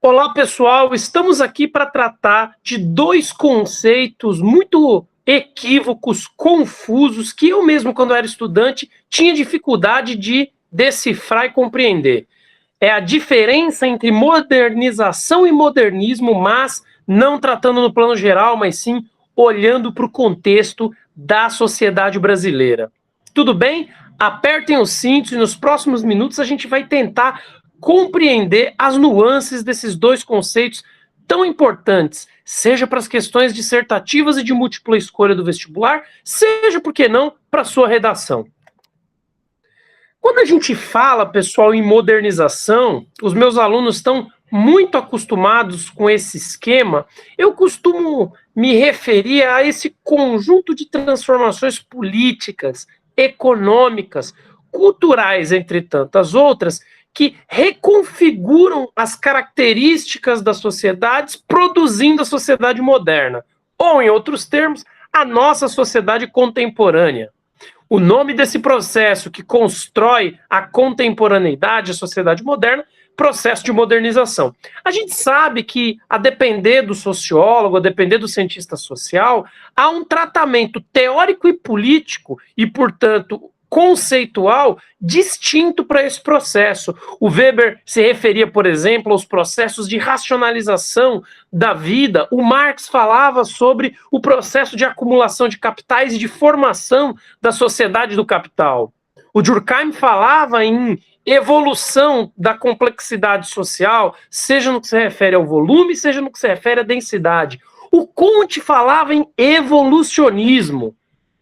Olá, pessoal. Estamos aqui para tratar de dois conceitos muito equívocos, confusos, que eu mesmo, quando era estudante, tinha dificuldade de decifrar e compreender. É a diferença entre modernização e modernismo, mas não tratando no plano geral, mas sim olhando para o contexto da sociedade brasileira. Tudo bem? Apertem os cintos e nos próximos minutos a gente vai tentar compreender as nuances desses dois conceitos tão importantes, seja para as questões dissertativas e de múltipla escolha do vestibular, seja, por que não, para a sua redação. Quando a gente fala, pessoal, em modernização, os meus alunos estão muito acostumados com esse esquema. Eu costumo me referir a esse conjunto de transformações políticas, econômicas, culturais, entre tantas outras, que reconfiguram as características das sociedades, produzindo a sociedade moderna, ou, em outros termos, a nossa sociedade contemporânea. O nome desse processo que constrói a contemporaneidade, a sociedade moderna, processo de modernização. A gente sabe que, a depender do sociólogo, a depender do cientista social, há um tratamento teórico e político e, portanto, conceitual distinto para esse processo. O Weber se referia, por exemplo, aos processos de racionalização da vida. O Marx falava sobre o processo de acumulação de capitais e de formação da sociedade do capital. O Durkheim falava em evolução da complexidade social, seja no que se refere ao volume, seja no que se refere à densidade. O Comte falava em evolucionismo.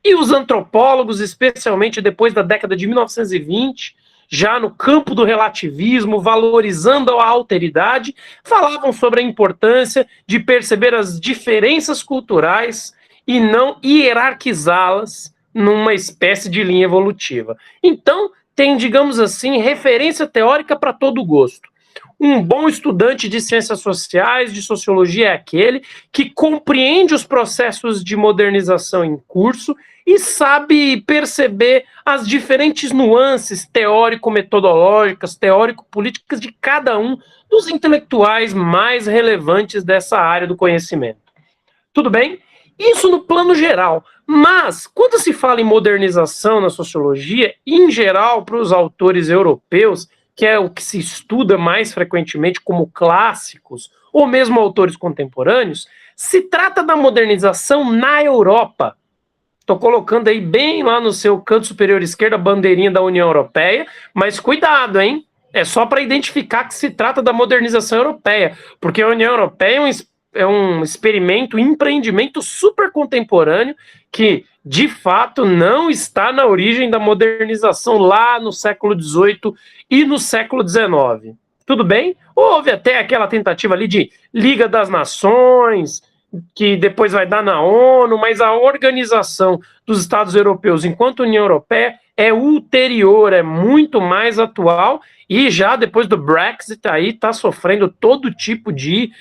E os antropólogos, especialmente depois da década de 1920, já no campo do relativismo, valorizando a alteridade, falavam sobre a importância de perceber as diferenças culturais e não hierarquizá-las numa espécie de linha evolutiva. Então, tem, digamos assim, referência teórica para todo gosto. Um bom estudante de ciências sociais, de sociologia, é aquele que compreende os processos de modernização em curso e sabe perceber as diferentes nuances teórico-metodológicas, teórico-políticas de cada um dos intelectuais mais relevantes dessa área do conhecimento. Tudo bem? Isso no plano geral. Mas, quando se fala em modernização na sociologia, em geral, para os autores europeus, que é o que se estuda mais frequentemente como clássicos, ou mesmo autores contemporâneos, se trata da modernização na Europa. Estou colocando aí bem lá no seu canto superior esquerdo a bandeirinha da União Europeia, mas cuidado, hein? É só para identificar que se trata da modernização europeia, porque a União Europeia é um experimento, um empreendimento super contemporâneo que, de fato, não está na origem da modernização lá no século XVIII e no século XIX. Tudo bem? Houve até aquela tentativa ali de Liga das Nações, que depois vai dar na ONU, mas a organização dos Estados europeus enquanto União Europeia é ulterior, é muito mais atual, e já depois do Brexit aí está sofrendo todo tipo de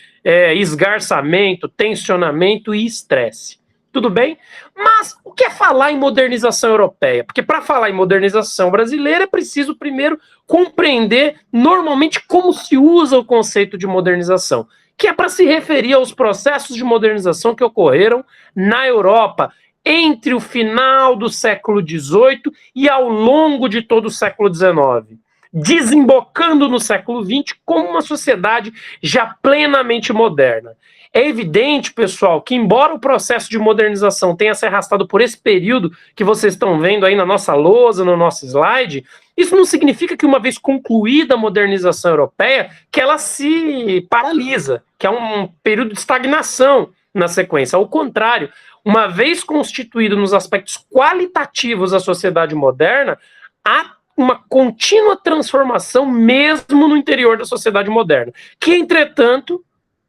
esgarçamento, tensionamento e estresse. Tudo bem? Mas o que é falar em modernização europeia? Porque para falar em modernização brasileira é preciso primeiro compreender normalmente como se usa o conceito de modernização, que é para se referir aos processos de modernização que ocorreram na Europa entre o final do século XVIII e ao longo de todo o século XIX, desembocando no século XX como uma sociedade já plenamente moderna. É evidente, pessoal, que embora o processo de modernização tenha se arrastado por esse período que vocês estão vendo aí na nossa lousa, no nosso slide, isso não significa que uma vez concluída a modernização europeia, que ela se paralisa, que é um período de estagnação na sequência. Ao contrário, uma vez constituído nos aspectos qualitativos a sociedade moderna, há uma contínua transformação mesmo no interior da sociedade moderna, que, entretanto,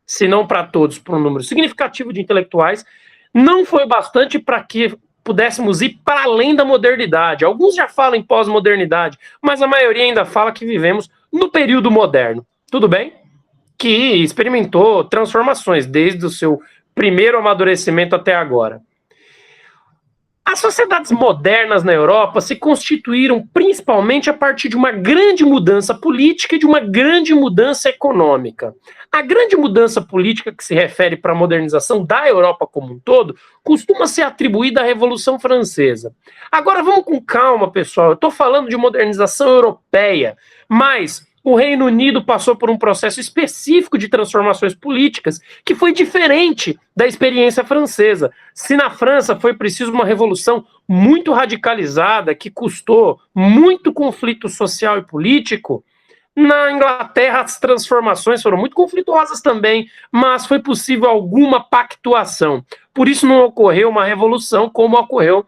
se não para todos, por um número significativo de intelectuais, não foi bastante para que pudéssemos ir para além da modernidade. Alguns já falam em pós-modernidade, mas a maioria ainda fala que vivemos no período moderno. Tudo bem? Que experimentou transformações desde o seu primeiro amadurecimento até agora. As sociedades modernas na Europa se constituíram principalmente a partir de uma grande mudança política e de uma grande mudança econômica. A grande mudança política que se refere para a modernização da Europa como um todo costuma ser atribuída à Revolução Francesa. Agora vamos com calma, pessoal. Eu estou falando de modernização europeia, mas o Reino Unido passou por um processo específico de transformações políticas que foi diferente da experiência francesa. Se na França foi preciso uma revolução muito radicalizada, que custou muito conflito social e político, na Inglaterra as transformações foram muito conflituosas também, mas foi possível alguma pactuação. Por isso não ocorreu uma revolução como ocorreu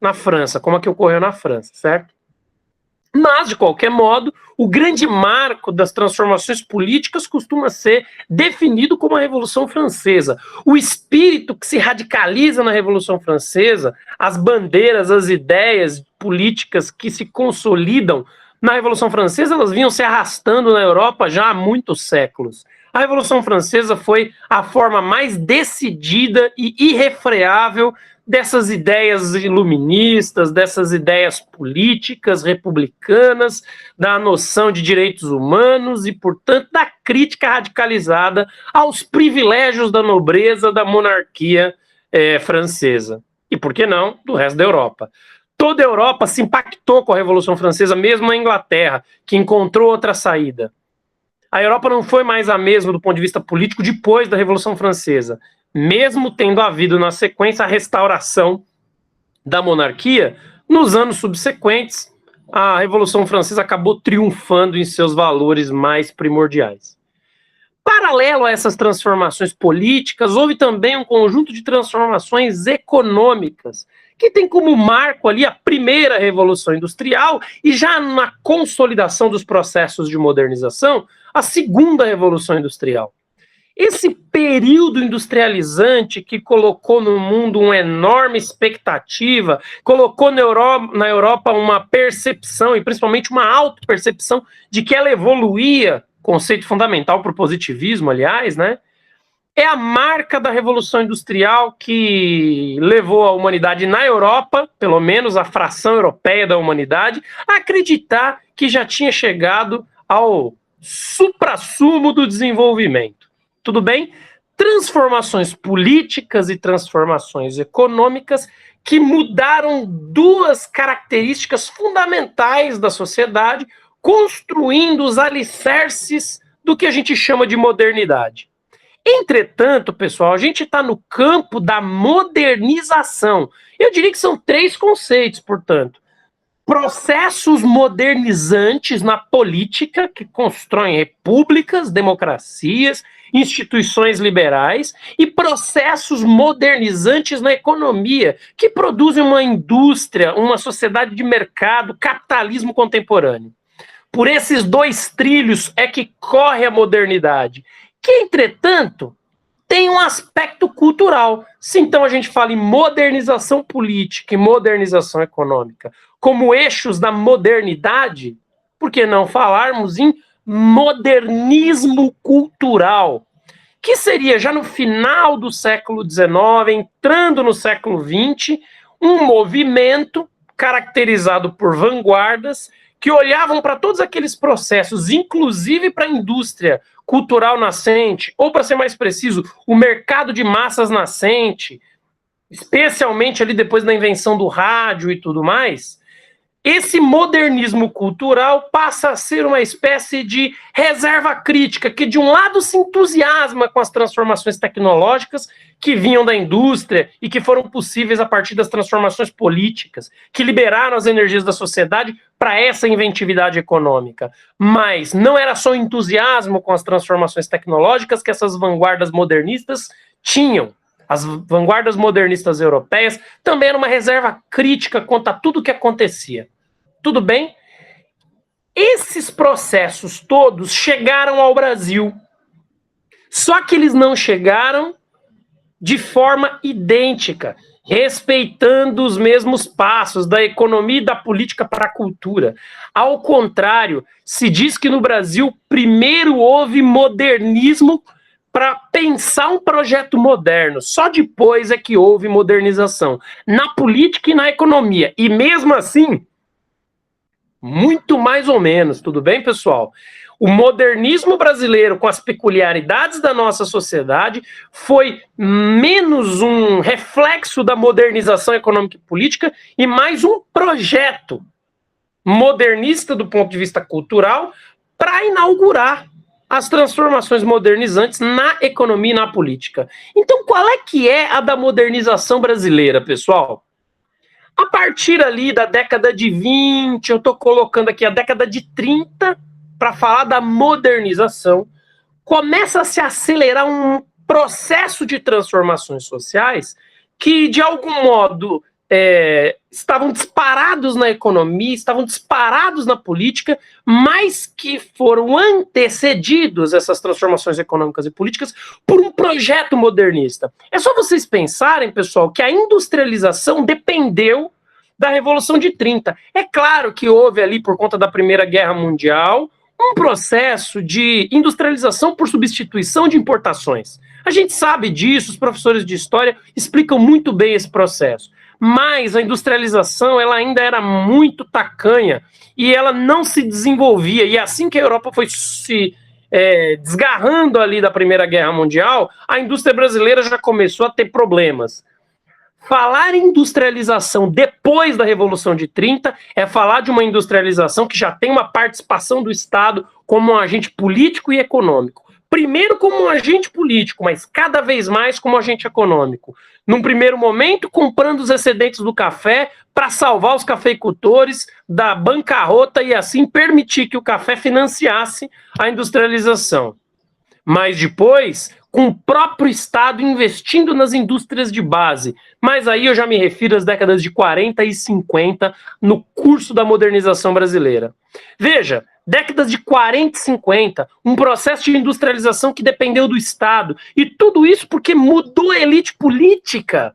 na França, como a que ocorreu na França, certo? Mas, de qualquer modo, o grande marco das transformações políticas costuma ser definido como a Revolução Francesa. O espírito que se radicaliza na Revolução Francesa, as bandeiras, as ideias políticas que se consolidam na Revolução Francesa, elas vinham se arrastando na Europa já há muitos séculos. A Revolução Francesa foi a forma mais decidida e irrefreável dessas ideias iluministas, dessas ideias políticas, republicanas, da noção de direitos humanos e, portanto, da crítica radicalizada aos privilégios da nobreza da monarquia francesa. E, por que não, do resto da Europa. Toda a Europa se impactou com a Revolução Francesa, mesmo a Inglaterra, que encontrou outra saída. A Europa não foi mais a mesma do ponto de vista político depois da Revolução Francesa, mesmo tendo havido na sequência a restauração da monarquia. Nos anos subsequentes, a Revolução Francesa acabou triunfando em seus valores mais primordiais. Paralelo a essas transformações políticas, houve também um conjunto de transformações econômicas, que tem como marco ali a primeira Revolução Industrial e já na consolidação dos processos de modernização, a segunda Revolução Industrial. Esse período industrializante que colocou no mundo uma enorme expectativa, colocou na Europa uma percepção, e principalmente uma auto-percepção, de que ela evoluía, conceito fundamental para o positivismo, aliás, né? É a marca da Revolução Industrial que levou a humanidade na Europa, pelo menos a fração europeia da humanidade, a acreditar que já tinha chegado ao suprassumo do desenvolvimento. Tudo bem? Transformações políticas e transformações econômicas que mudaram duas características fundamentais da sociedade, construindo os alicerces do que a gente chama de modernidade. Entretanto, pessoal, a gente está no campo da modernização. Eu diria que são três conceitos, portanto. Processos modernizantes na política, que constroem repúblicas, democracias, instituições liberais, e processos modernizantes na economia, que produzem uma indústria, uma sociedade de mercado, capitalismo contemporâneo. Por esses dois trilhos é que corre a modernidade, que, entretanto, tem um aspecto cultural. Se então a gente fala em modernização política e modernização econômica como eixos da modernidade, por que não falarmos em modernismo cultural, que seria já no final do século XIX, entrando no século XX, um movimento caracterizado por vanguardas que olhavam para todos aqueles processos, inclusive para a indústria cultural nascente, ou, para ser mais preciso, o mercado de massas nascente, especialmente ali depois da invenção do rádio e tudo mais. Esse modernismo cultural passa a ser uma espécie de reserva crítica, que de um lado se entusiasma com as transformações tecnológicas que vinham da indústria e que foram possíveis a partir das transformações políticas, que liberaram as energias da sociedade para essa inventividade econômica. Mas não era só o entusiasmo com as transformações tecnológicas que essas vanguardas modernistas tinham. As vanguardas modernistas europeias também eram uma reserva crítica quanto a tudo o que acontecia. Tudo bem? Esses processos todos chegaram ao Brasil. Só que eles não chegaram de forma idêntica, respeitando os mesmos passos da economia e da política para a cultura. Ao contrário, se diz que no Brasil primeiro houve modernismo para pensar um projeto moderno. Só depois é que houve modernização na política e na economia. E mesmo assim, muito mais ou menos, tudo bem, pessoal? O modernismo brasileiro, com as peculiaridades da nossa sociedade, foi menos um reflexo da modernização econômica e política e mais um projeto modernista do ponto de vista cultural para inaugurar as transformações modernizantes na economia e na política. Então, qual é que é a da modernização brasileira, pessoal? A partir ali da década de 20, eu estou colocando aqui a década de 30, para falar da modernização, começa a se acelerar um processo de transformações sociais que, de algum modo, estavam disparados na economia, estavam disparados na política, mas que foram antecedidos, essas transformações econômicas e políticas, por um projeto modernista. É só vocês pensarem, pessoal, que a industrialização dependeu da Revolução de 30. É claro que houve ali, por conta da Primeira Guerra Mundial, um processo de industrialização por substituição de importações. A gente sabe disso, os professores de história explicam muito bem esse processo. Mas a industrialização ela ainda era muito tacanha e ela não se desenvolvia. E assim que a Europa foi se desgarrando ali da Primeira Guerra Mundial, a indústria brasileira já começou a ter problemas. Falar em industrialização depois da Revolução de 30 é falar de uma industrialização que já tem uma participação do Estado como um agente político e econômico. Primeiro como um agente político, mas cada vez mais como um agente econômico. Num primeiro momento, comprando os excedentes do café para salvar os cafeicultores da bancarrota e assim permitir que o café financiasse a industrialização. Mas depois, com o próprio Estado investindo nas indústrias de base. Mas aí eu já me refiro às décadas de 40 e 50, no curso da modernização brasileira. Veja, décadas de 40 e 50, um processo de industrialização que dependeu do Estado. E tudo isso porque mudou a elite política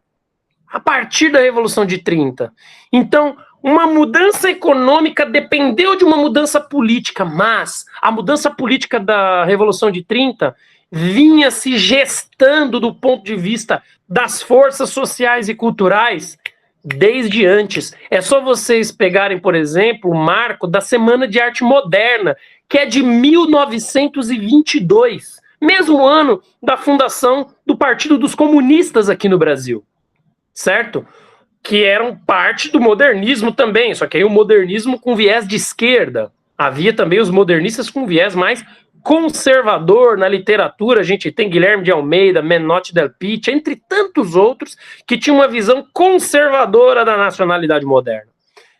a partir da Revolução de 30. Então, uma mudança econômica dependeu de uma mudança política, mas a mudança política da Revolução de 30 vinha se gestando do ponto de vista das forças sociais e culturais desde antes. É só vocês pegarem, por exemplo, o marco da Semana de Arte Moderna, que é de 1922, mesmo ano da fundação do Partido dos Comunistas aqui no Brasil, certo? Que eram parte do modernismo também, só que aí o modernismo com viés de esquerda. Havia também os modernistas com viés mais conservador na literatura. A gente tem Guilherme de Almeida, Menotti del Pitte, entre tantos outros que tinham uma visão conservadora da nacionalidade moderna.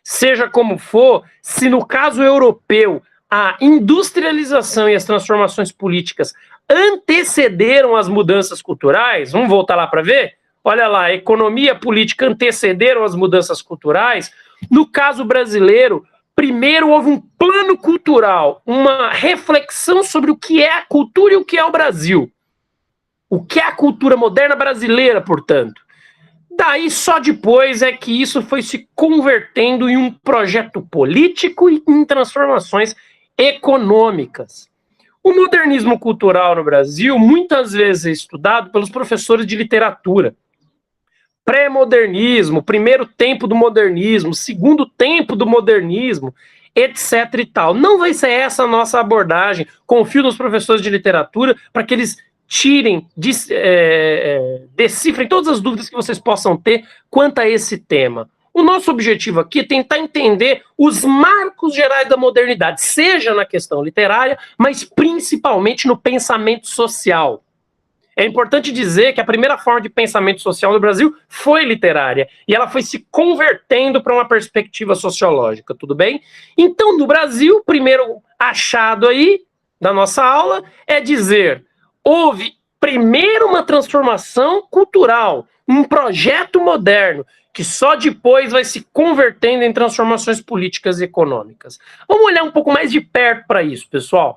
Seja como for, se no caso europeu a industrialização e as transformações políticas antecederam as mudanças culturais, vamos voltar lá para ver? Olha lá, a economia e a política antecederam as mudanças culturais. No caso brasileiro, primeiro houve um plano cultural, uma reflexão sobre o que é a cultura e o que é o Brasil. O que é a cultura moderna brasileira, portanto. Daí só depois é que isso foi se convertendo em um projeto político e em transformações econômicas. O modernismo cultural no Brasil muitas vezes é estudado pelos professores de literatura. Pré-modernismo, primeiro tempo do modernismo, segundo tempo do modernismo, etc e tal. Não vai ser essa a nossa abordagem. Confio nos professores de literatura para que eles tirem, decifrem todas as dúvidas que vocês possam ter quanto a esse tema. O nosso objetivo aqui é tentar entender os marcos gerais da modernidade, seja na questão literária, mas principalmente no pensamento social. É importante dizer que a primeira forma de pensamento social no Brasil foi literária, e ela foi se convertendo para uma perspectiva sociológica, tudo bem? Então, no Brasil, o primeiro achado aí da nossa aula é dizer: houve primeiro uma transformação cultural, um projeto moderno, que só depois vai se convertendo em transformações políticas e econômicas. Vamos olhar um pouco mais de perto para isso, pessoal.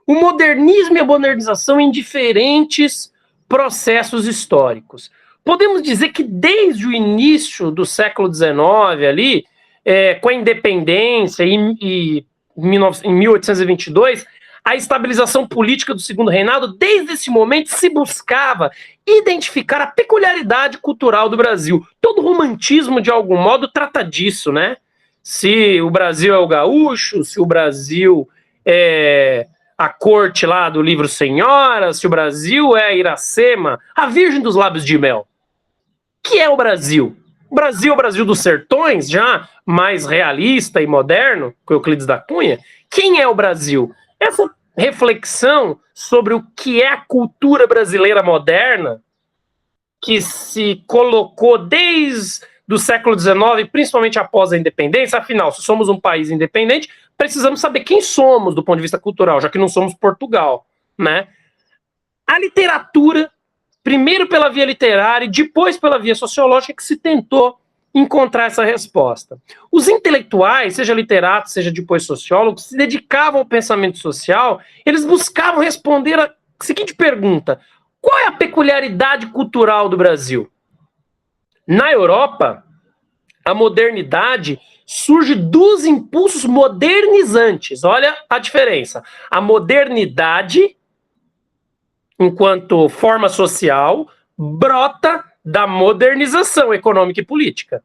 O modernismo e a modernização em diferentes processos históricos. Podemos dizer que desde o início do século XIX, ali, com a independência em 1822, a estabilização política do Segundo Reinado, desde esse momento se buscava identificar a peculiaridade cultural do Brasil. Todo romantismo, de algum modo, trata disso, né? Se o Brasil é o gaúcho, se o Brasil é a corte lá do livro Senhora, se o Brasil é Iracema, a Virgem dos Lábios de Mel. Que é o Brasil? O Brasil é o Brasil dos sertões, já mais realista e moderno, com Euclides da Cunha. Quem é o Brasil? Essa reflexão sobre o que é a cultura brasileira moderna, que se colocou desde o século XIX, principalmente após a independência. Afinal, se somos um país independente, precisamos saber quem somos do ponto de vista cultural, já que não somos Portugal, né? A literatura, primeiro pela via literária e depois pela via sociológica, que se tentou encontrar essa resposta. Os intelectuais, seja literatos, seja depois sociólogos, se dedicavam ao pensamento social, eles buscavam responder a seguinte pergunta: qual é a peculiaridade cultural do Brasil? Na Europa, a modernidade surge dos impulsos modernizantes. Olha a diferença. A modernidade, enquanto forma social, brota da modernização econômica e política.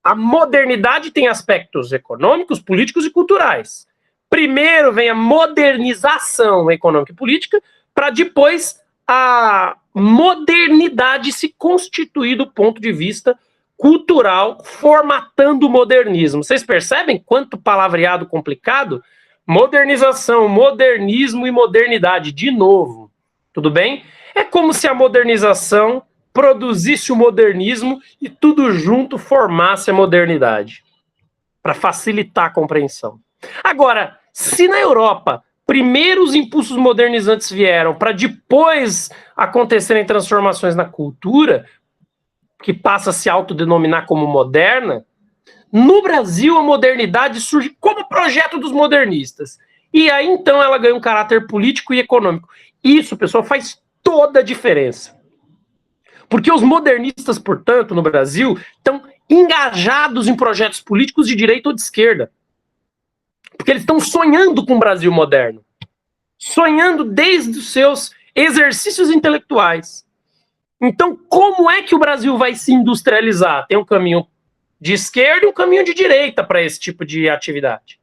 A modernidade tem aspectos econômicos, políticos e culturais. Primeiro vem a modernização econômica e política, para depois a modernidade se constituir do ponto de vista cultural, formatando o modernismo. Vocês percebem quanto palavreado complicado? Modernização, modernismo e modernidade, de novo. Tudo bem? É como se a modernização produzisse o modernismo e tudo junto formasse a modernidade, para facilitar a compreensão. Agora, se na Europa primeiro os impulsos modernizantes vieram para depois acontecerem transformações na cultura, que passa a se autodenominar como moderna, no Brasil a modernidade surge como projeto dos modernistas. E aí então ela ganha um caráter político e econômico. Isso, pessoal, faz toda a diferença. Porque os modernistas, portanto, no Brasil, estão engajados em projetos políticos de direita ou de esquerda. Porque eles estão sonhando com o Brasil moderno. Sonhando desde os seus exercícios intelectuais. Então, como é que o Brasil vai se industrializar? Tem um caminho de esquerda e um caminho de direita para esse tipo de atividade.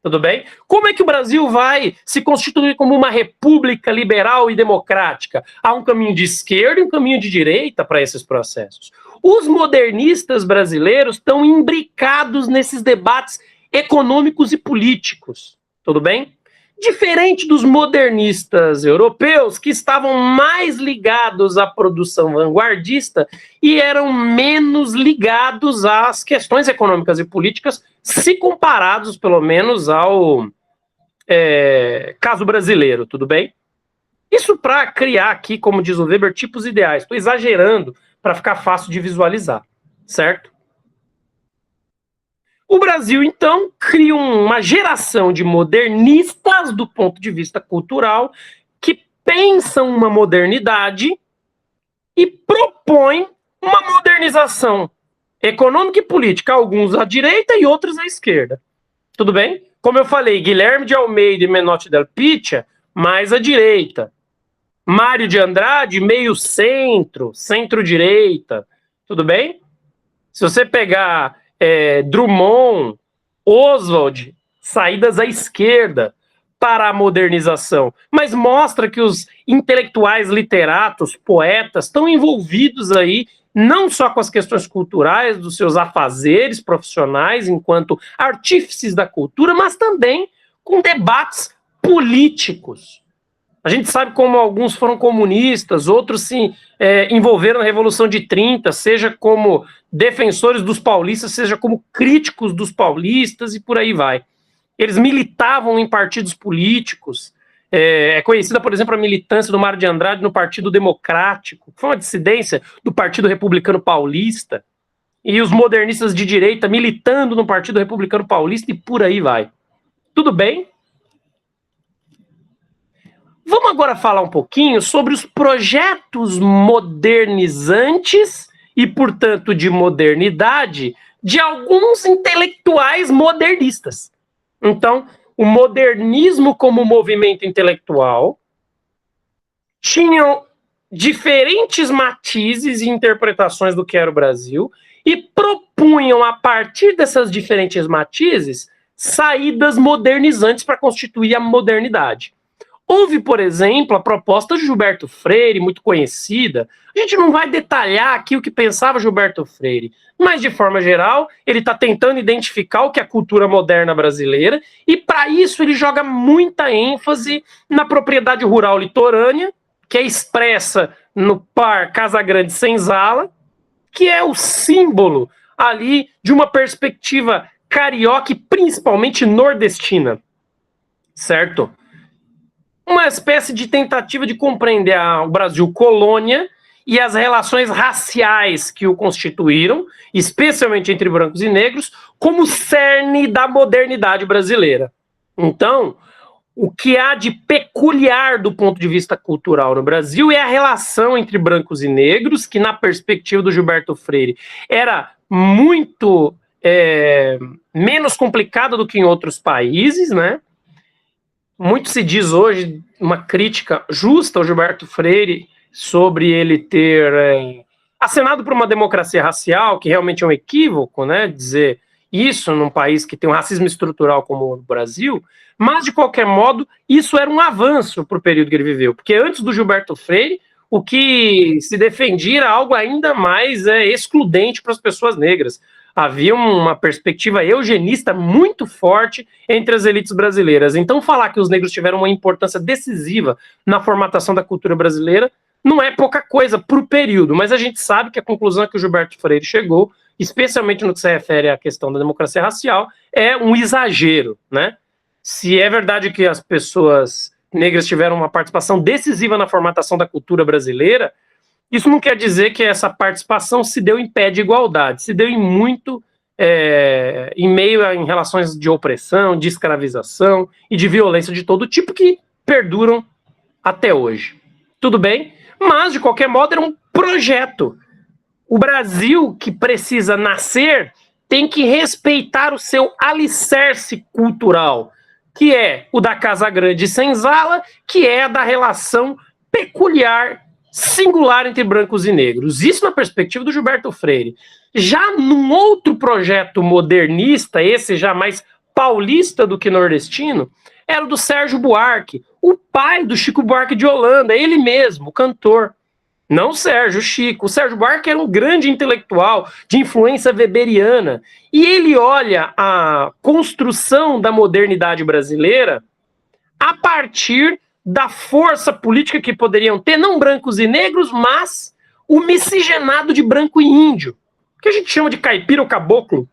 Tudo bem? Como é que o Brasil vai se constituir como uma república liberal e democrática? Há um caminho de esquerda e um caminho de direita para esses processos. Os modernistas brasileiros estão imbricados nesses debates econômicos e políticos. Tudo bem? Diferente dos modernistas europeus, que estavam mais ligados à produção vanguardista e eram menos ligados às questões econômicas e políticas, se comparados, pelo menos, ao caso brasileiro, tudo bem? Isso para criar aqui, como diz o Weber, tipos ideais. Estou exagerando para ficar fácil de visualizar, certo? O Brasil, então, cria uma geração de modernistas do ponto de vista cultural que pensam uma modernidade e propõem uma modernização econômica e política, alguns à direita e outros à esquerda. Tudo bem? Como eu falei, Guilherme de Almeida e Menotti del Picchia, mais à direita. Mário de Andrade, meio centro, centro-direita. Tudo bem? Se você pegar Drummond, Oswald, saídas à esquerda para a modernização, mas mostra que os intelectuais, literatos, poetas estão envolvidos aí não só com as questões culturais dos seus afazeres profissionais enquanto artífices da cultura, mas também com debates políticos. A gente sabe como alguns foram comunistas, outros se envolveram na Revolução de 30, seja como defensores dos paulistas, seja como críticos dos paulistas e por aí vai. Eles militavam em partidos políticos. É conhecida, por exemplo, a militância do Mário de Andrade no Partido Democrático, que foi uma dissidência do Partido Republicano Paulista, e os modernistas de direita militando no Partido Republicano Paulista e por aí vai. Tudo bem? Vamos agora falar um pouquinho sobre os projetos modernizantes e, portanto, de modernidade de alguns intelectuais modernistas. Então, o modernismo como movimento intelectual, tinham diferentes matizes e interpretações do que era o Brasil e propunham, a partir dessas diferentes matizes, saídas modernizantes para constituir a modernidade. Houve, por exemplo, a proposta de Gilberto Freire, muito conhecida. A gente não vai detalhar aqui o que pensava Gilberto Freire, mas, de forma geral, ele está tentando identificar o que é a cultura moderna brasileira, e, para isso, ele joga muita ênfase na propriedade rural litorânea, que é expressa no par Casagrande-Senzala, que é o símbolo ali de uma perspectiva carioca e principalmente nordestina, certo? Uma espécie de tentativa de compreender o Brasil colônia e as relações raciais que o constituíram, especialmente entre brancos e negros, como cerne da modernidade brasileira. Então, o que há de peculiar do ponto de vista cultural no Brasil é a relação entre brancos e negros, que na perspectiva do Gilberto Freire era muito menos complicada do que em outros países, né? Muito se diz hoje uma crítica justa ao Gilberto Freire sobre ele ter acenado por uma democracia racial, que realmente é um equívoco, né, dizer isso num país que tem um racismo estrutural como o Brasil, mas, de qualquer modo, isso era um avanço para o período que ele viveu, porque antes do Gilberto Freire, o que se defendia era algo ainda mais excludente para as pessoas negras. Havia uma perspectiva eugenista muito forte entre as elites brasileiras. Então, falar que os negros tiveram uma importância decisiva na formatação da cultura brasileira não é pouca coisa para o período, mas a gente sabe que a conclusão a que o Gilberto Freire chegou, especialmente no que se refere à questão da democracia racial, é um exagero, né? Se é verdade que as pessoas negras tiveram uma participação decisiva na formatação da cultura brasileira, isso não quer dizer que essa participação se deu em pé de igualdade, se deu em muito em meio em relações de opressão, de escravização e de violência de todo tipo que perduram até hoje. Tudo bem? Mas, de qualquer modo, era um projeto. O Brasil, que precisa nascer, tem que respeitar o seu alicerce cultural, que é o da Casagrande-Senzala, que é a da relação peculiar, singular entre brancos e negros. Isso na perspectiva do Gilberto Freire. Já num outro projeto modernista, esse já mais paulista do que nordestino, era o do Sérgio Buarque, o pai do Chico Buarque de Holanda, ele mesmo, o cantor. Não o Sérgio, o Chico. O Sérgio Buarque era um grande intelectual de influência weberiana. E ele olha a construção da modernidade brasileira a partir da força política que poderiam ter, não brancos e negros, mas o miscigenado de branco e índio, que a gente chama de caipira ou caboclo,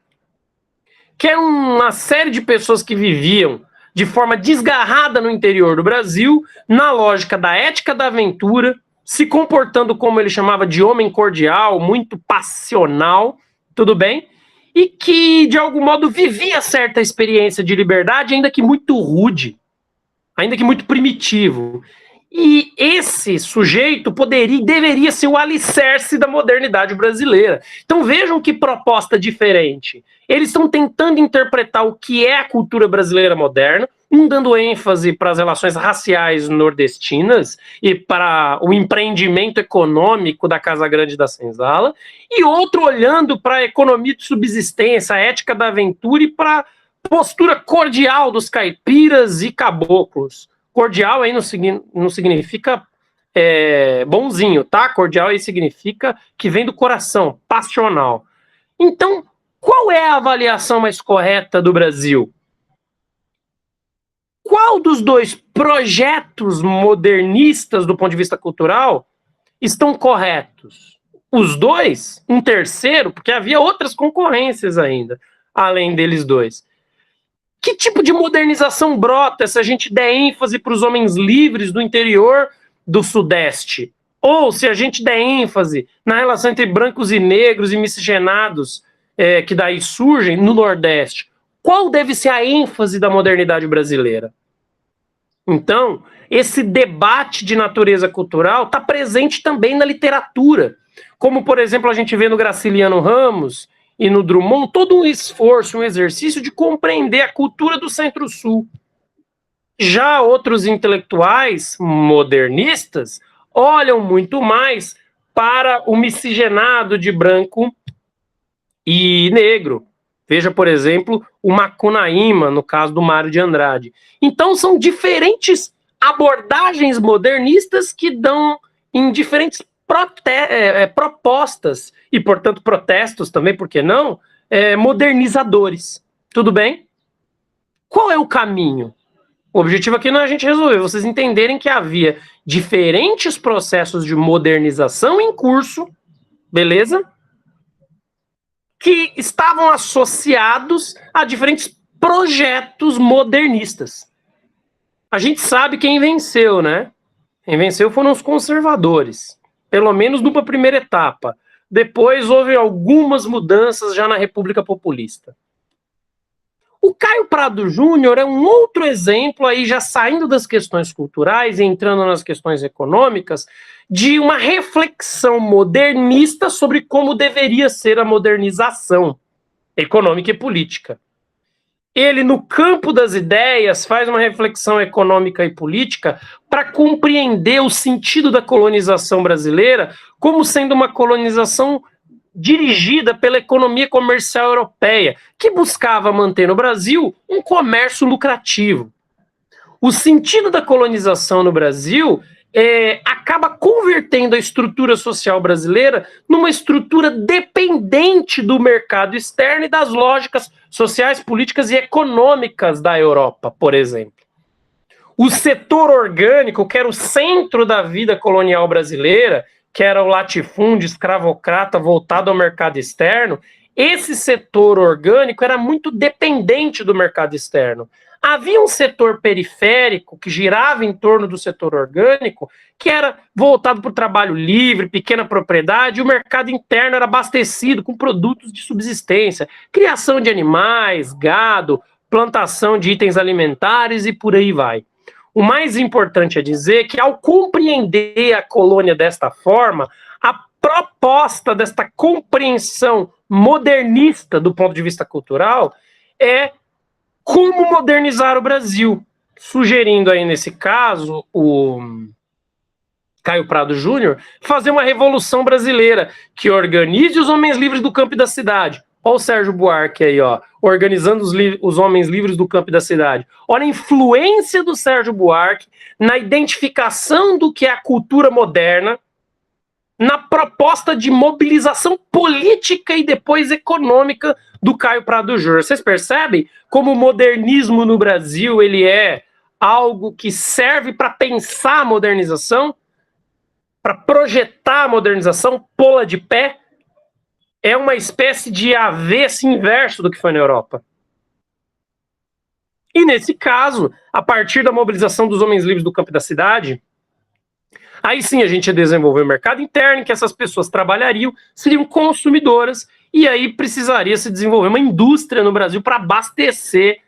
que é uma série de pessoas que viviam de forma desgarrada no interior do Brasil, na lógica da ética da aventura, se comportando como ele chamava de homem cordial, muito passional, tudo bem? E que, de algum modo, vivia certa experiência de liberdade, ainda que muito rude, ainda que muito primitivo. E esse sujeito poderia e deveria ser o alicerce da modernidade brasileira. Então vejam que proposta diferente. Eles estão tentando interpretar o que é a cultura brasileira moderna, um dando ênfase para as relações raciais nordestinas e para o empreendimento econômico da Casagrande da Senzala, e outro olhando para a economia de subsistência, a ética da aventura e para a postura cordial dos caipiras e caboclos. Cordial aí não significa bonzinho, tá? Cordial aí significa que vem do coração, passional. Então, qual é a avaliação mais correta do Brasil? Qual dos dois projetos modernistas do ponto de vista cultural estão corretos? Os dois? Um terceiro? Porque havia outras concorrências ainda, além deles dois. Que tipo de modernização brota se a gente der ênfase para os homens livres do interior do Sudeste? Ou se a gente der ênfase na relação entre brancos e negros e miscigenados que daí surgem no Nordeste? Qual deve ser a ênfase da modernidade brasileira? Então, esse debate de natureza cultural está presente também na literatura. Como, por exemplo, a gente vê no Graciliano Ramos e no Drummond todo um esforço, um exercício de compreender a cultura do Centro-Sul. Já outros intelectuais modernistas olham muito mais para o miscigenado de branco e negro. Veja, por exemplo, o Macunaíma, no caso do Mário de Andrade. Então, são diferentes abordagens modernistas que dão em diferentes propostas, e, portanto, protestos também, por que não, modernizadores. Tudo bem? Qual é o caminho? O objetivo aqui não é a gente resolver, vocês entenderem que havia diferentes processos de modernização em curso, beleza? Que estavam associados a diferentes projetos modernistas. A gente sabe quem venceu, né? Quem venceu foram os conservadores, pelo menos numa primeira etapa. Depois houve algumas mudanças já na República Populista. O Caio Prado Júnior é um outro exemplo, aí já saindo das questões culturais e entrando nas questões econômicas, de uma reflexão modernista sobre como deveria ser a modernização econômica e política. Ele, no campo das ideias, faz uma reflexão econômica e política para compreender o sentido da colonização brasileira como sendo uma colonização dirigida pela economia comercial europeia, que buscava manter no Brasil um comércio lucrativo. O sentido da colonização no Brasil acaba convertendo a estrutura social brasileira numa estrutura dependente do mercado externo e das lógicas sociais, políticas e econômicas da Europa, por exemplo. O setor orgânico, que era o centro da vida colonial brasileira, que era o latifúndio escravocrata voltado ao mercado externo, esse setor orgânico era muito dependente do mercado externo. Havia um setor periférico que girava em torno do setor orgânico, que era voltado para o trabalho livre, pequena propriedade, e o mercado interno era abastecido com produtos de subsistência, criação de animais, gado, plantação de itens alimentares e por aí vai. O mais importante é dizer que, ao compreender a colônia desta forma, a proposta desta compreensão modernista do ponto de vista cultural é como modernizar o Brasil, sugerindo aí, nesse caso, o Caio Prado Júnior, fazer uma revolução brasileira que organize os homens livres do campo e da cidade. Olha o Sérgio Buarque aí, ó, organizando os homens livres do campo e da cidade. Olha a influência do Sérgio Buarque na identificação do que é a cultura moderna, na proposta de mobilização política e depois econômica do Caio Prado Júnior. Vocês percebem como o modernismo no Brasil ele é algo que serve para pensar a modernização, para projetar a modernização, pô-la de pé? É uma espécie de avesso inverso do que foi na Europa. E nesse caso, a partir da mobilização dos homens livres do campo e da cidade, aí sim a gente ia desenvolver o mercado interno, que essas pessoas trabalhariam, seriam consumidoras, e aí precisaria se desenvolver uma indústria no Brasil para abastecer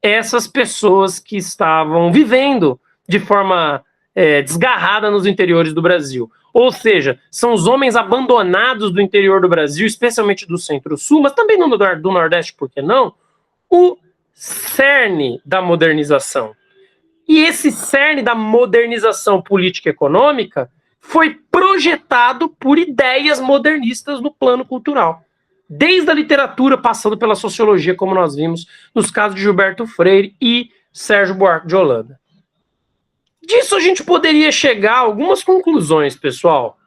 essas pessoas que estavam vivendo de forma desgarrada nos interiores do Brasil. Ou seja, são os homens abandonados do interior do Brasil, especialmente do Centro-Sul, mas também do Nordeste, por que não? O cerne da modernização. E esse cerne da modernização política e econômica foi projetado por ideias modernistas no plano cultural. Desde a literatura, passando pela sociologia, como nós vimos nos casos de Gilberto Freire e Sérgio Buarque de Holanda. Disso a gente poderia chegar a algumas conclusões, pessoal.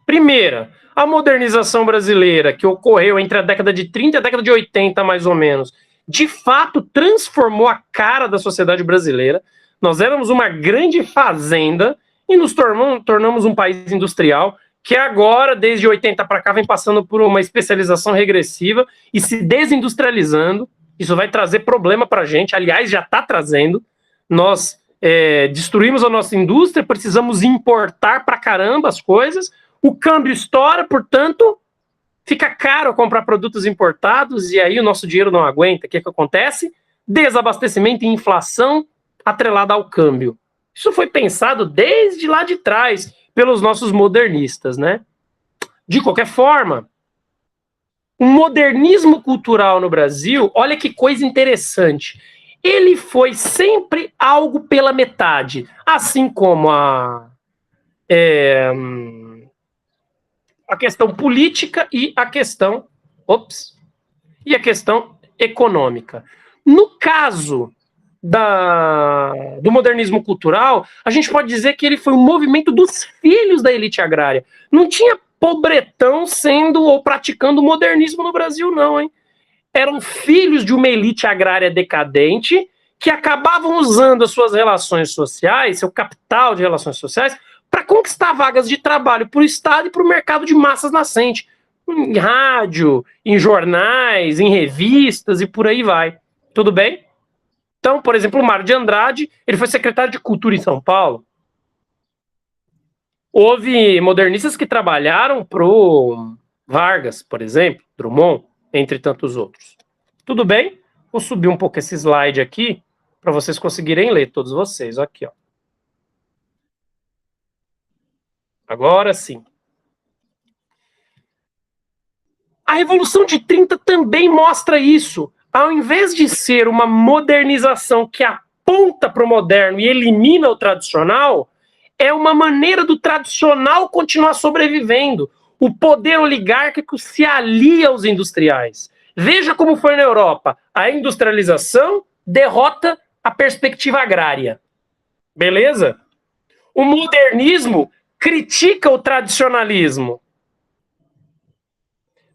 Primeira, a modernização brasileira, que ocorreu entre a década de 30 e a década de 80, mais ou menos, de fato transformou a cara da sociedade brasileira. Nós éramos uma grande fazenda e nos tornamos um país industrial que agora, desde 80 para cá, vem passando por uma especialização regressiva e se desindustrializando. Isso vai trazer problema para a gente, aliás, já está trazendo. Nós destruímos a nossa indústria, precisamos importar para caramba as coisas, o câmbio estoura, portanto, fica caro comprar produtos importados e aí o nosso dinheiro não aguenta. O que acontece? Desabastecimento e inflação atrelada ao câmbio. Isso foi pensado desde lá de trás pelos nossos modernistas, né? De qualquer forma, o modernismo cultural no Brasil, olha que coisa interessante, ele foi sempre algo pela metade, assim como a questão política e a questão econômica. No caso do modernismo cultural, a gente pode dizer que ele foi um movimento dos filhos da elite agrária. Não tinha pobretão sendo ou praticando modernismo no Brasil, não, hein? Eram filhos de uma elite agrária decadente que acabavam usando as suas relações sociais, seu capital de relações sociais, para conquistar vagas de trabalho para o Estado e para o mercado de massas nascente, em rádio, em jornais, em revistas e por aí vai. Tudo bem? Então, por exemplo, o Mário de Andrade, ele foi secretário de Cultura em São Paulo. Houve modernistas que trabalharam pro Vargas, por exemplo, Drummond, entre tantos outros. Tudo bem? Vou subir um pouco esse slide aqui para vocês conseguirem ler, todos vocês. Aqui, ó. Agora sim. A Revolução de 30 também mostra isso. Ao invés de ser uma modernização que aponta para o moderno e elimina o tradicional, é uma maneira do tradicional continuar sobrevivendo. O poder oligárquico se alia aos industriais. Veja como foi na Europa. A industrialização derrota a perspectiva agrária. Beleza? O modernismo critica o tradicionalismo.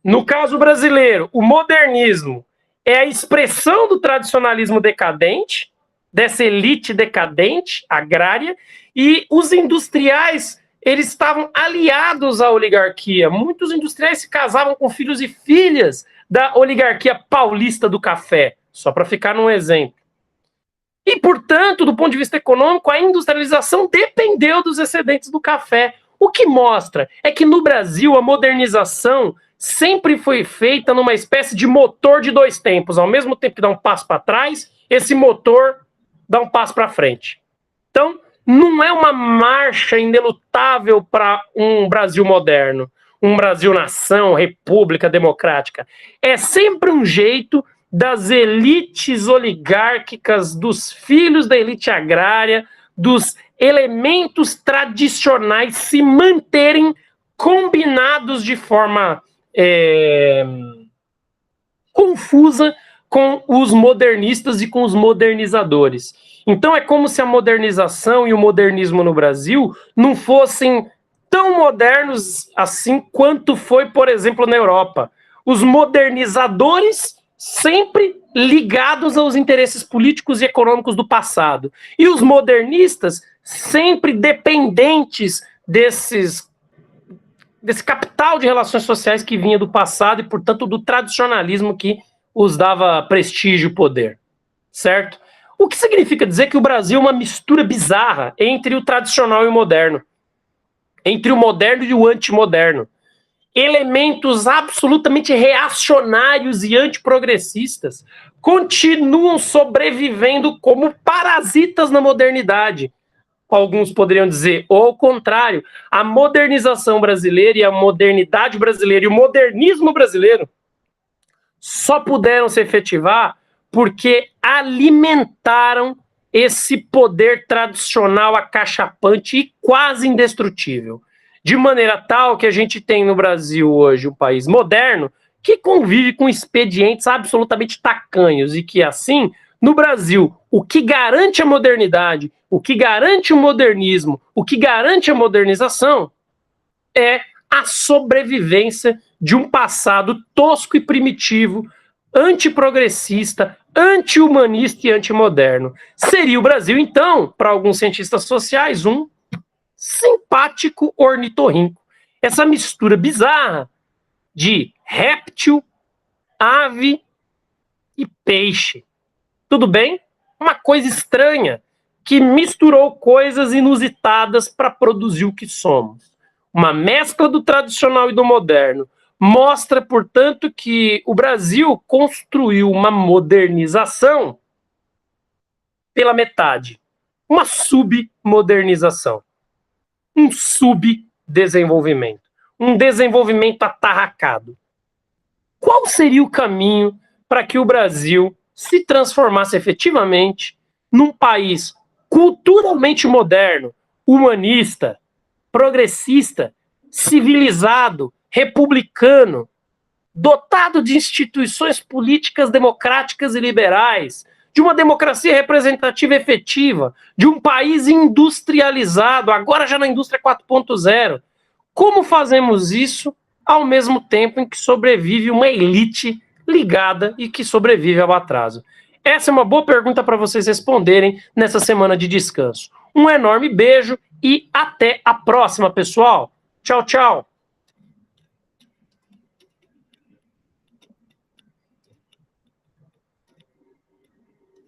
No caso brasileiro, o modernismo é a expressão do tradicionalismo decadente, dessa elite decadente, agrária, e os industriais, eles estavam aliados à oligarquia. Muitos industriais se casavam com filhos e filhas da oligarquia paulista do café, só para ficar num exemplo. E, portanto, do ponto de vista econômico, a industrialização dependeu dos excedentes do café. O que mostra é que no Brasil a modernização sempre foi feita numa espécie de motor de dois tempos. Ao mesmo tempo que dá um passo para trás, esse motor dá um passo para frente. Então, não é uma marcha inelutável para um Brasil moderno, um Brasil nação, república, democrática. É sempre um jeito das elites oligárquicas, dos filhos da elite agrária, dos elementos tradicionais se manterem combinados de forma confusa com os modernistas e com os modernizadores. Então é como se a modernização e o modernismo no Brasil não fossem tão modernos assim quanto foi, por exemplo, na Europa. Os modernizadores sempre ligados aos interesses políticos e econômicos do passado. E os modernistas sempre dependentes desse capital de relações sociais que vinha do passado e, portanto, do tradicionalismo que os dava prestígio e poder. Certo? O que significa dizer que o Brasil é uma mistura bizarra entre o tradicional e o moderno. Entre o moderno e o antimoderno. Elementos absolutamente reacionários e antiprogressistas continuam sobrevivendo como parasitas na modernidade. Alguns poderiam dizer, ou ao contrário, a modernização brasileira e a modernidade brasileira e o modernismo brasileiro só puderam se efetivar porque alimentaram esse poder tradicional acachapante e quase indestrutível. De maneira tal que a gente tem no Brasil hoje um país moderno que convive com expedientes absolutamente tacanhos e que, assim, no Brasil, o que garante a modernidade, o que garante o modernismo, o que garante a modernização é a sobrevivência de um passado tosco e primitivo, antiprogressista, anti-humanista e antimoderno. Seria o Brasil, então, para alguns cientistas sociais, um simpático ornitorrinco. Essa mistura bizarra de réptil, ave e peixe. Tudo bem? Uma coisa estranha que misturou coisas inusitadas para produzir o que somos. Uma mescla do tradicional e do moderno. Mostra, portanto, que o Brasil construiu uma modernização pela metade. Uma submodernização. Um subdesenvolvimento. Um desenvolvimento atarracado. Qual seria o caminho para que o Brasil se transformasse efetivamente num país culturalmente moderno, humanista, progressista, civilizado, republicano, dotado de instituições políticas democráticas e liberais, de uma democracia representativa efetiva, de um país industrializado, agora já na indústria 4.0. Como fazemos isso ao mesmo tempo em que sobrevive uma elite ligada e que sobrevive ao atraso? Essa é uma boa pergunta para vocês responderem nessa semana de descanso. Um enorme beijo e até a próxima, pessoal. Tchau, tchau.